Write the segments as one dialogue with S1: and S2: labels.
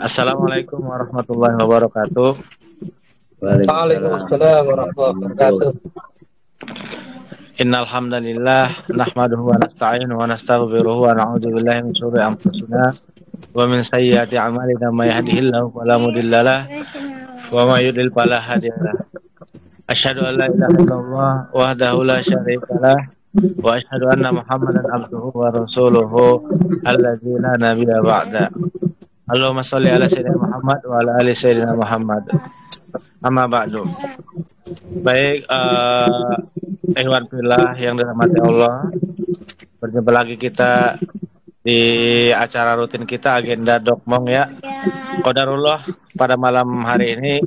S1: Assalamualaikum warahmatullahi wabarakatuh.
S2: Waalaikumsalam warahmatullahi wabarakatuh.
S1: Innal hamdalillah nahmaduhu wa nasta'inuhu wa nastaghfiruhu wa na'udzu billahi min shururi anfusina wa min sayyiati a'malina may yahdihillahu fala mudhillalah wa may yudlil fala hadiyalah. Asyhadu an la ilaha illallah wahdahu la syarikalah wa asyhadu anna Muhammadan abduhu wa rasuluhu alladzi la nabiyya ba'da. Allahumma shalli ala sayyidina Muhammad wa ala ali sayyidina Muhammad. Amma ba'du. Baik, ikhwan fillah yang dirahmati Allah, berjumpa lagi kita di acara rutin kita, agenda Dokmong ya. Qadarullah pada malam hari ini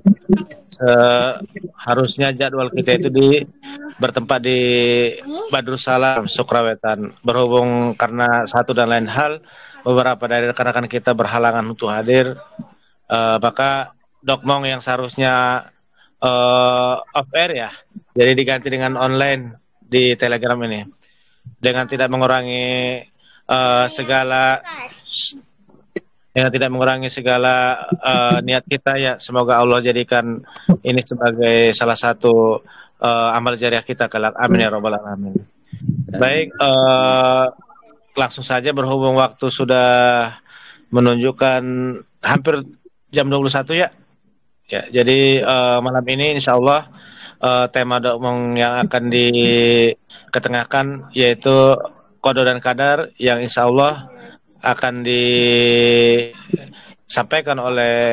S1: harusnya jadwal kita itu bertempat di Badrussalam Sukrawetan. Berhubung karena satu dan lain hal, beberapa dari rekan-rekan kita berhalangan untuk hadir, maka Dokmong yang seharusnya off air ya, jadi diganti dengan online di Telegram ini, dengan tidak mengurangi segala niat kita ya. Semoga Allah jadikan ini sebagai salah satu amal jariah kita kelak. Amin ya robbal alamin. Baik, langsung saja, berhubung waktu sudah menunjukkan hampir jam 21 ya. Ya, jadi malam ini insya Allah tema Dokmong yang akan diketengahkan yaitu Qada dan Qadar, yang insya Allah akan disampaikan oleh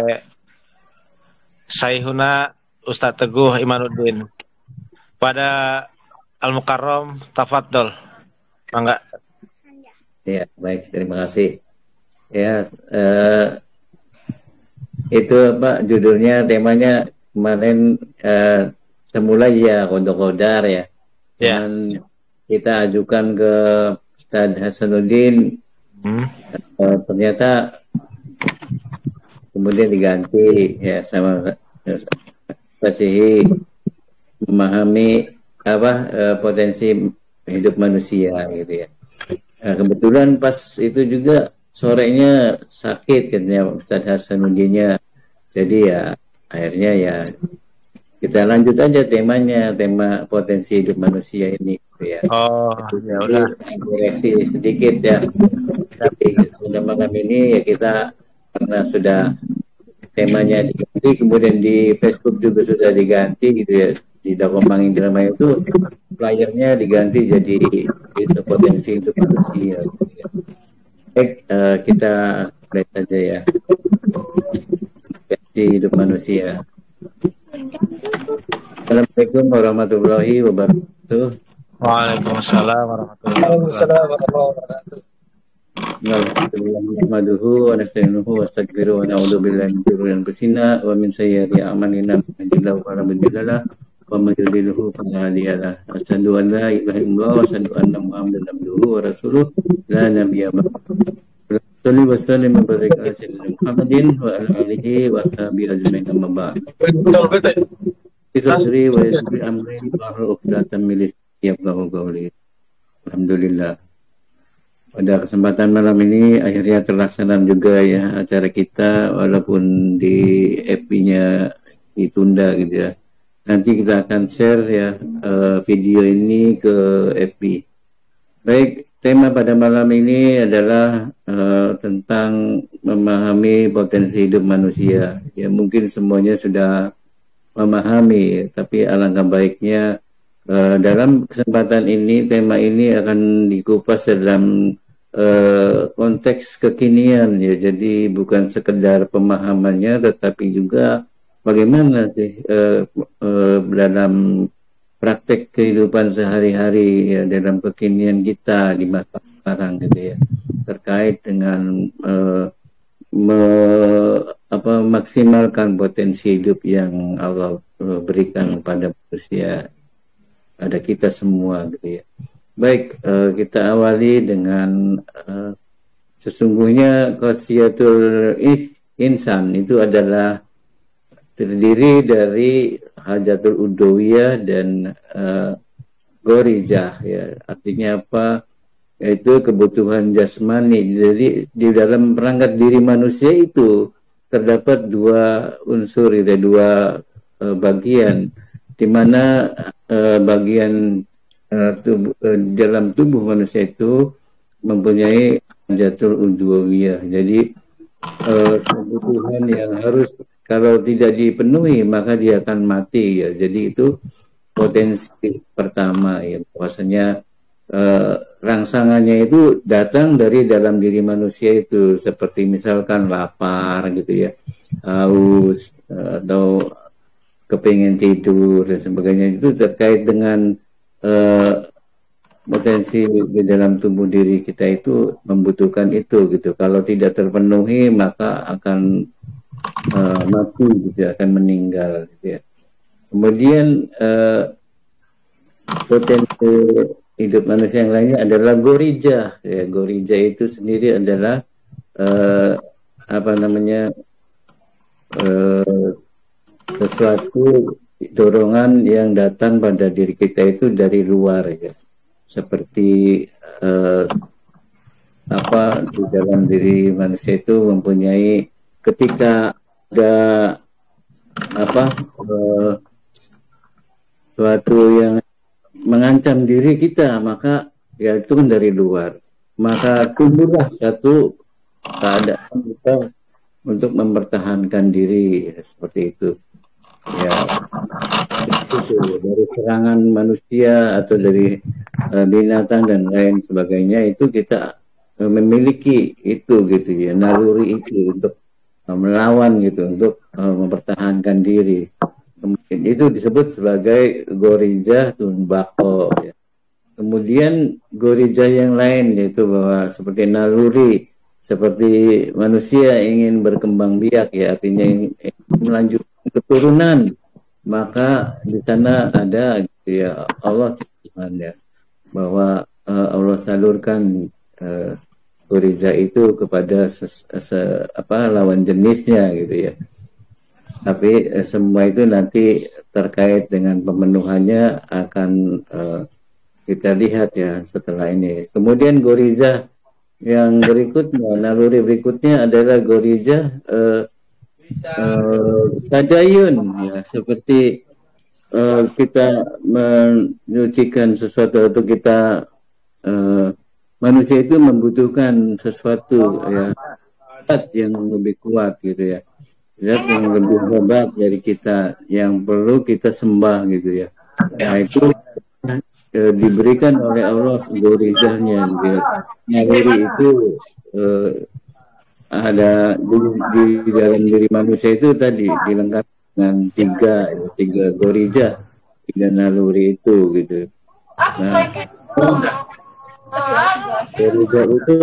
S1: Sayyiduna Ustadz Teguh Imanuddin pada Al-Mukarram. Tafadhol, mangga.
S3: Ya, baik, terima kasih. Ya, itu Pak, judulnya, temanya kemarin semula ya Qada ya. Dan kita ajukan ke Ustadz Hasanuddin, ternyata kemudian diganti ya sama Fasihi, memahami potensi hidup manusia gitu ya. Kebetulan pas itu juga sorenya sakit katanya Ustadz Hasanuddinnya. Jadi ya akhirnya ya kita lanjut aja temanya, tema potensi hidup manusia ini gitu ya.
S1: Ya udah.
S3: Koreksi sedikit ya. Tapi pada malam ini ya kita, karena sudah temanya diganti, kemudian di Facebook juga sudah diganti gitu ya. Di Dakomang Indrama itu playernya diganti jadi itu potensi hidup manusia gitu ya. Baik, kita lihat saja ya potensi hidup manusia. Assalamualaikum warahmatullahi wabarakatuh.
S1: Waalaikumsalam warahmatullahi
S2: wabarakatuh.
S3: Nahmaduhu wa nasta'inuhu wa nastaghfiruh wa na'udzu billahi min syururi anfusina wa min sayyiati a'malina, man yahdihillahu fala mudilla lahu wa man yudlilhu fala hadiya lahu. Asyhadu an la ilaha illallah wa asyhadu anna Muhammadan abduhu wa rasuluh la nabiyya ba'dahu. Salli wa sallim wa barik ala sayyidina Muhammadin wa ala alihi wa sahbihi ajma'in, amma ba'd. Isri wa yasbi amri wa uqdatan min lisani yafqahu qawli. Alhamdulillah. Pada kesempatan malam ini akhirnya terlaksana juga ya acara kita, walaupun di FB-nya ditunda gitu ya. Nanti kita akan share ya video ini ke FB. Baik, tema pada malam ini adalah tentang memahami potensi hidup manusia. Ya mungkin semuanya sudah memahami, tapi alangkah baiknya dalam kesempatan ini, tema ini akan dikupas dalam konteks kekinian ya. Jadi bukan sekedar pemahamannya, tetapi juga bagaimana sih dalam praktek kehidupan sehari-hari ya, dalam kekinian kita di masa sekarang gitu ya, terkait dengan maksimalkan potensi hidup yang Allah berikan kepada manusia, pada kita semua gitu ya. Baik, kita awali dengan sesungguhnya khasiatul insan itu adalah terdiri dari hajatul udawiyah dan gorijah ya. Artinya apa? Yaitu kebutuhan jasmani. Jadi di dalam perangkat diri manusia itu terdapat dua unsur, itu dua bagian, di mana bagian dalam tubuh manusia itu mempunyai hajatul udwawiyah. Jadi kebutuhan yang harus, kalau tidak dipenuhi maka dia akan mati ya. Jadi itu potensi pertama ya, bahwasanya rangsangannya itu datang dari dalam diri manusia itu, seperti misalkan lapar gitu ya, haus, atau kepingin tidur dan sebagainya. Itu terkait dengan potensi di dalam tubuh diri kita itu membutuhkan itu gitu. Kalau tidak terpenuhi maka akan mati gitu, akan meninggal gitu ya. Kemudian potensi hidup manusia yang lainnya adalah gorijah ya. Gorijah itu sendiri adalah sesuatu dorongan yang datang pada diri kita itu dari luar ya, seperti di dalam diri manusia itu mempunyai, ketika ada suatu yang mengancam diri kita, maka ya itu kan dari luar, maka tumbuhlah satu keadaan kita untuk mempertahankan diri ya, seperti itu ya. Itu dari serangan manusia atau dari binatang dan lain sebagainya, itu kita memiliki itu gitu ya, naluri itu untuk melawan gitu, untuk mempertahankan diri. Kemudian itu disebut sebagai gorijah tunbako ya. Kemudian gorijah yang lain yaitu bahwa seperti naluri, seperti manusia ingin berkembang biak ya, artinya ingin melanjutkan keturunan, maka di sana ada gitu ya, Allah Tuhan ya, bahwa Allah salurkan gorijah itu kepada lawan jenisnya gitu ya. Tapi semua itu nanti terkait dengan pemenuhannya akan kita lihat ya setelah ini. Kemudian gorijah yang berikutnya, naluri berikutnya adalah gorijah tadayun ya, seperti kita menyucikan sesuatu, atau kita manusia itu membutuhkan sesuatu ya, yang lebih kuat gitu ya, zat yang lebih hebat dari kita, yang perlu kita sembah gitu ya. Nah itu diberikan oleh Allah gorijahnya gitu ya. Naluri itu ada di dalam diri manusia itu tadi dilengkapi dengan tiga gorijah, tiga naluri itu gitu. Nah gorijah itu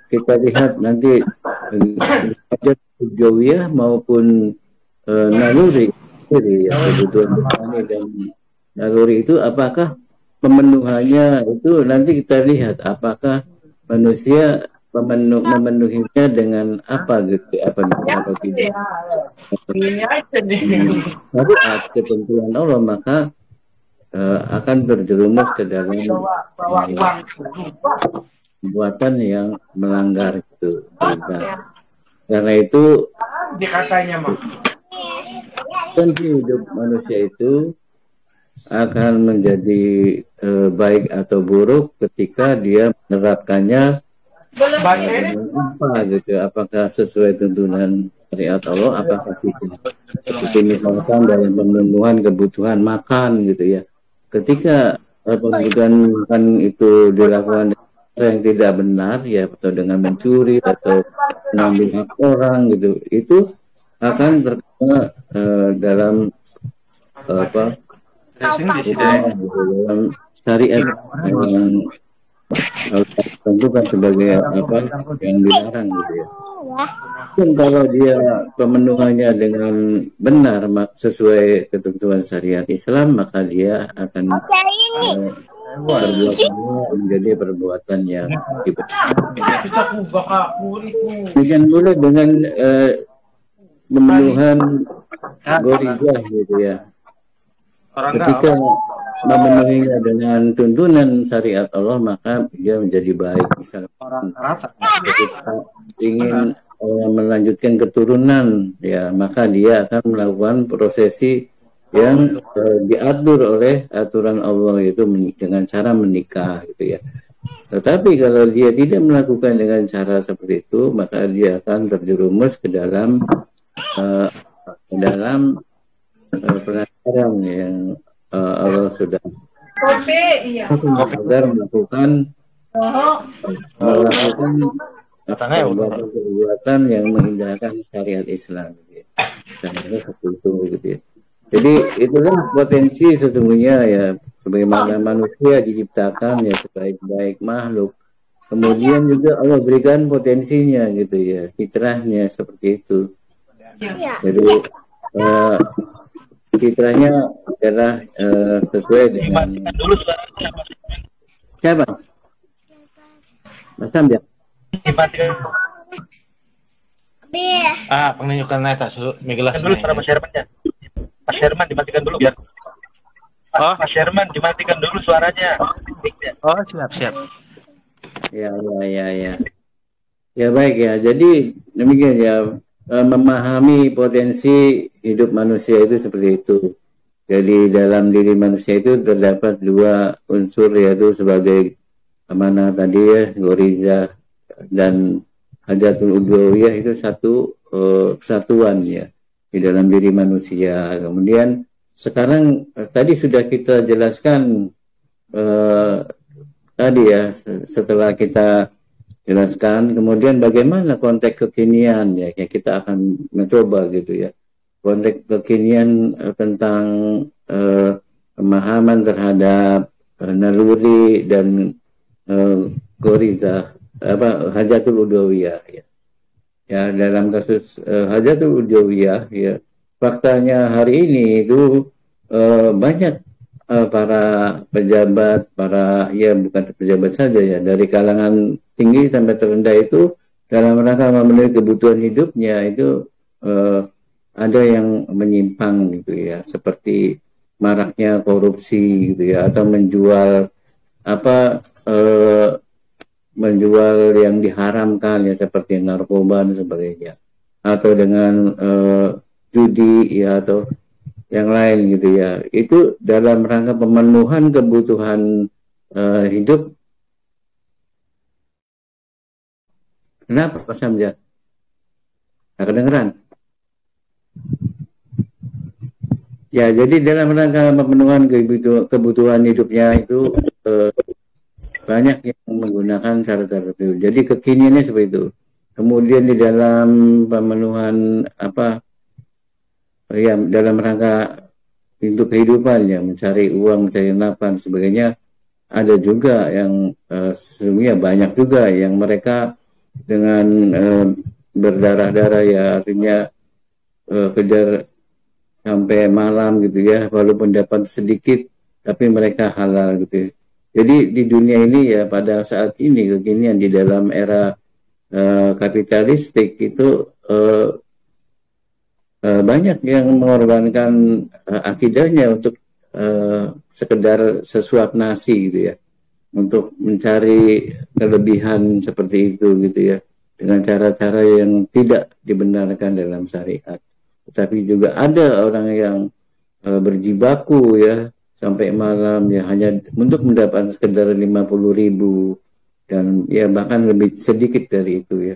S3: kita lihat nanti hajat maupun naluri ya, kebutuhan rohani dan naluri itu apakah pemenuhannya itu nanti kita lihat apakah manusia memenuhinya dengan apa gitu, apa tidak. Tapi ketentuan Allah maka akan terjerumus ke dalam perbuatan yang melanggar itu. Karena itu tentu hidup manusia itu akan menjadi baik atau buruk ketika dia menerapkannya apa gitu, apakah sesuai tuntunan syariat Allah, apakah tidak. Seperti misalkan dalam pemenuhan kebutuhan makan gitu ya, ketika kebutuhan makan itu dilakukan yang tidak benar ya, atau dengan mencuri atau mengambil hak orang gitu, itu akan terkena dalam dalam syariat yang tentukan sebagai yang dilarang gitu ya. Dan kalau dia pemenuhannya dengan benar sesuai ketentuan syariat Islam, maka dia akan perbuatannya menjadi perbuatan yang demikian pula dengan pemenuhan gorijah gitu ya. Ketika memenuhinya dengan tuntunan syariat Allah, maka dia menjadi baik. Misalkan kita ingin melanjutkan keturunan, ya maka dia akan melakukan prosesi yang diatur oleh aturan Allah, itu dengan cara menikah gitu ya. Tetapi kalau dia tidak melakukan dengan cara seperti itu, maka dia akan terjerumus ke dalam pelanggaran yang Allah sudah agar melakukan perbuatan yang mengindahkan syariat Islam gitu ya. Seperti itu gitu ya. Jadi itulah potensi sesungguhnya ya, sebagaimana manusia diciptakan ya sebaik-baik makhluk. Kemudian juga Allah berikan potensinya gitu ya, fitrahnya seperti itu. Jadi fitrahnya adalah sesuai dengan siapa? Mas Sam ya?
S1: Penunjukan neta Migelas
S4: dulu para Mas Herman ya. Mas Herman dimatikan dulu biar Mas Herman dimatikan dulu suaranya.
S1: Oh, siap.
S3: Ya. Ya baik ya. Jadi demikian ya, memahami potensi hidup manusia itu seperti itu. Jadi dalam diri manusia itu terdapat dua unsur, yaitu sebagai mana tadi ya, goriza dan hajatul udwawiyah, itu satu kesatuan ya di dalam diri manusia. Kemudian sekarang tadi sudah kita jelaskan tadi ya, setelah kita jelaskan kemudian bagaimana konteks kekinian ya, kita akan mencoba gitu ya, konteks kekinian tentang pemahaman terhadap naluri dan goriza hajatul udwawiyah ya. Ya, dalam kasus hajatul udwawiyah ya, faktanya hari ini itu banyak para pejabat, bukan pejabat saja ya, dari kalangan tinggi sampai terendah itu dalam rangka memenuhi kebutuhan hidupnya itu ada yang menyimpang gitu ya, seperti maraknya korupsi gitu ya, atau menjual yang diharamkan ya, seperti narkoba dan sebagainya, atau dengan judi ya, atau yang lain gitu ya. Itu dalam rangka pemenuhan kebutuhan hidup. Kenapa Pak Samja? Nggak kedengeran? Ya, jadi dalam rangka pemenuhan kebutuhan hidupnya itu banyak yang menggunakan cara-cara itu. Jadi kekiniannya seperti itu. Kemudian di dalam pemenuhan dalam rangka untuk kehidupan ya, mencari uang, mencari nafkah dan sebagainya, ada juga yang sesungguhnya banyak juga yang mereka dengan berdarah-darah ya, artinya kejar sampai malam gitu ya, walaupun dapat sedikit tapi mereka halal gitu ya. Jadi di dunia ini ya, pada saat ini kekinian di dalam era kapitalistik itu banyak yang mengorbankan akidahnya untuk sekedar sesuap nasi gitu ya, untuk mencari kelebihan seperti itu gitu ya, dengan cara-cara yang tidak dibenarkan dalam syariat. Tetapi juga ada orang yang berjibaku ya sampai malam ya, hanya untuk mendapatkan sekedar 50.000 dan ya bahkan lebih sedikit dari itu ya.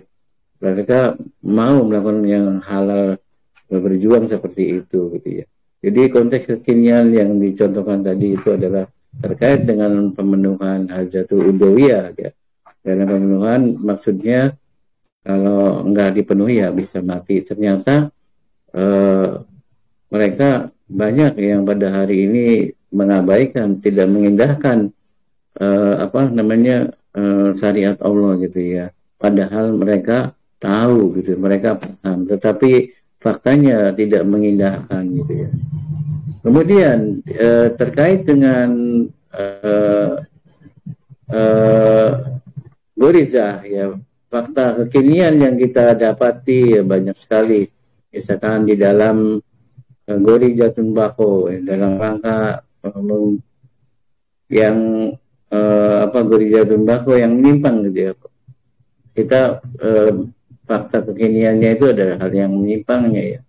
S3: Mereka mau melakukan yang halal, berjuang seperti itu gitu ya. Jadi konteks kekinian yang dicontohkan tadi itu adalah terkait dengan pemenuhan hajatul udwawiyah ya. Dalam pemenuhan maksudnya kalau enggak dipenuhi ya bisa mati. Ternyata mereka banyak yang pada hari ini mengabaikan, tidak mengindahkan syariat Allah gitu ya. Padahal mereka tahu gitu, mereka paham, tetapi faktanya tidak mengindahkan gitu ya. Kemudian terkait dengan goriza ya, fakta kekinian yang kita dapati ya banyak sekali. Misalkan di dalam goriza tembakau dalam rangka yang Gorizatun Bahwa yang menyimpang gitu ya. Kita fakta kekiniannya itu adalah hal yang menyimpangnya ya,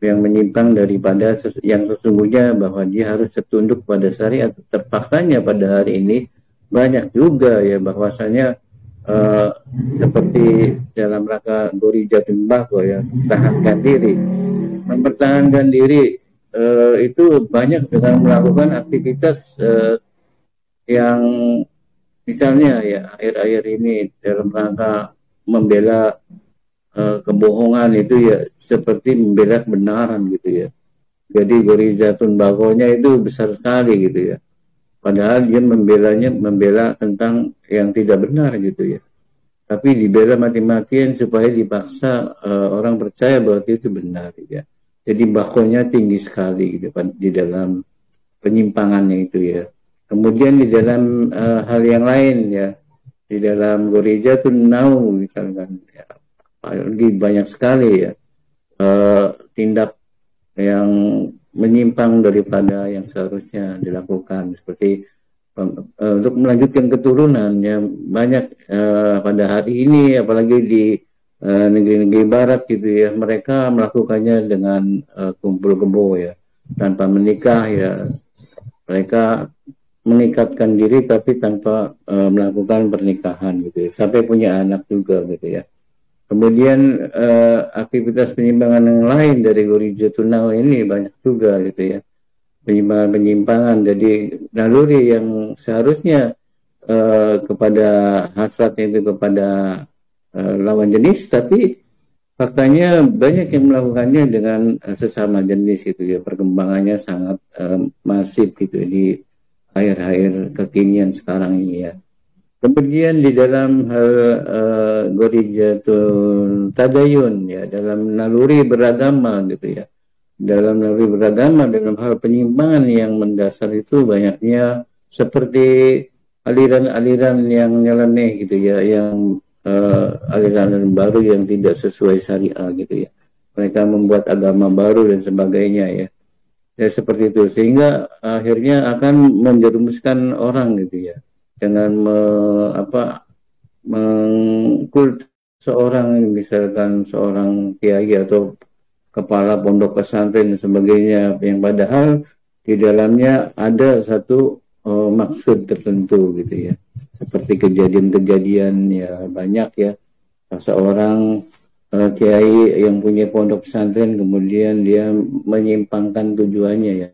S3: yang menyimpang daripada yang sesungguhnya bahwa dia harus tertunduk pada syariat. Terpaktanya pada hari ini banyak juga ya bahwasanya seperti dalam rangka Gorizatun Bahwa ya, tahankan diri, mempertahankan diri itu banyak dengan melakukan aktivitas yang misalnya ya akhir-akhir ini dalam rangka membela kebohongan itu ya seperti membela kebenaran gitu ya. Jadi Gorizatun Bahwa-nya itu besar sekali gitu ya. Padahal dia membela tentang yang tidak benar gitu ya. Tapi dibela mati-matian supaya dipaksa orang percaya bahwa itu benar ya. Jadi Bahwa-nya tinggi sekali gitu di dalam penyimpangannya itu ya. Kemudian di dalam hal yang lain ya, di dalam Gorizatun Nau misalkan ya, lagi banyak sekali ya tindak yang menyimpang daripada yang seharusnya dilakukan, seperti untuk melanjutkan keturunan yang banyak pada hari ini, apalagi di negeri-negeri barat gitu ya, mereka melakukannya dengan kumpul kebo ya, tanpa menikah ya, mereka mengikatkan diri tapi tanpa melakukan pernikahan gitu ya, sampai punya anak juga gitu ya. Kemudian aktivitas penyimpangan yang lain dari Gorizatun Nau ini banyak juga gitu ya, penyimpangan jadi naluri yang seharusnya kepada hasratnya itu kepada lawan jenis, tapi faktanya banyak yang melakukannya dengan sesama jenis gitu ya. Perkembangannya sangat masif gitu di akhir-akhir kekinian sekarang ini ya. Kemudian di dalam hal Gorizatun Tadayun ya, dalam naluri beragama gitu ya, dalam naluri beragama dalam hal penyimpangan yang mendasar itu banyaknya seperti aliran-aliran yang nyeleneh gitu ya, yang aliran baru yang tidak sesuai syariah gitu ya. Mereka membuat agama baru dan sebagainya ya. Ya seperti itu, sehingga akhirnya akan menjerumuskan orang gitu ya, dengan mengkult seorang, misalkan seorang kiai atau kepala pondok pesantren dan sebagainya, yang padahal di dalamnya ada satu maksud tertentu gitu ya. Seperti kejadian-kejadian ya banyak ya, seorang kiai yang punya pondok pesantren kemudian dia menyimpangkan tujuannya ya,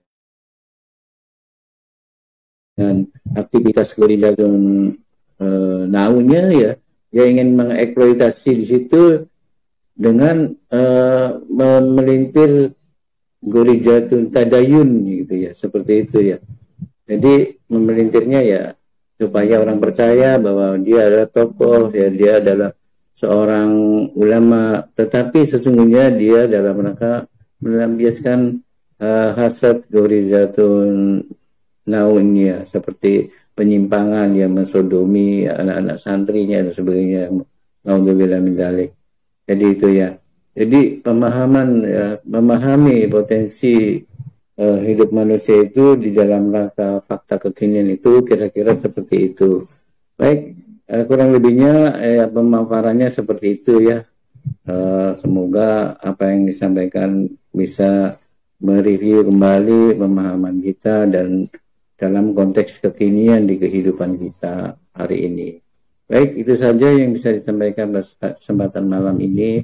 S3: dan aktivitas Gorizatun Naunya ya, dia ingin mengeksploitasi di situ dengan memelintir Gorizatun Tadayun gitu ya, seperti itu ya. Jadi memelintirnya ya supaya orang percaya bahwa dia adalah tokoh ya, dia adalah seorang ulama, tetapi sesungguhnya dia dalam rangka melampiaskan hasrat Gorizatun Nau ini ya, seperti penyimpangan yang mensodomi anak-anak santrinya dan sebagainya. Naudzubillah min dzalik. Jadi itu ya. Jadi pemahaman ya, memahami potensi hidup manusia itu di dalam rangka fakta kekinian itu kira-kira seperti itu. Baik, kurang lebihnya pemaparannya seperti itu ya. Semoga apa yang disampaikan bisa mereview kembali pemahaman kita dan dalam konteks kekinian di kehidupan kita hari ini. Baik, itu saja yang bisa disampaikan pada kesempatan malam ini.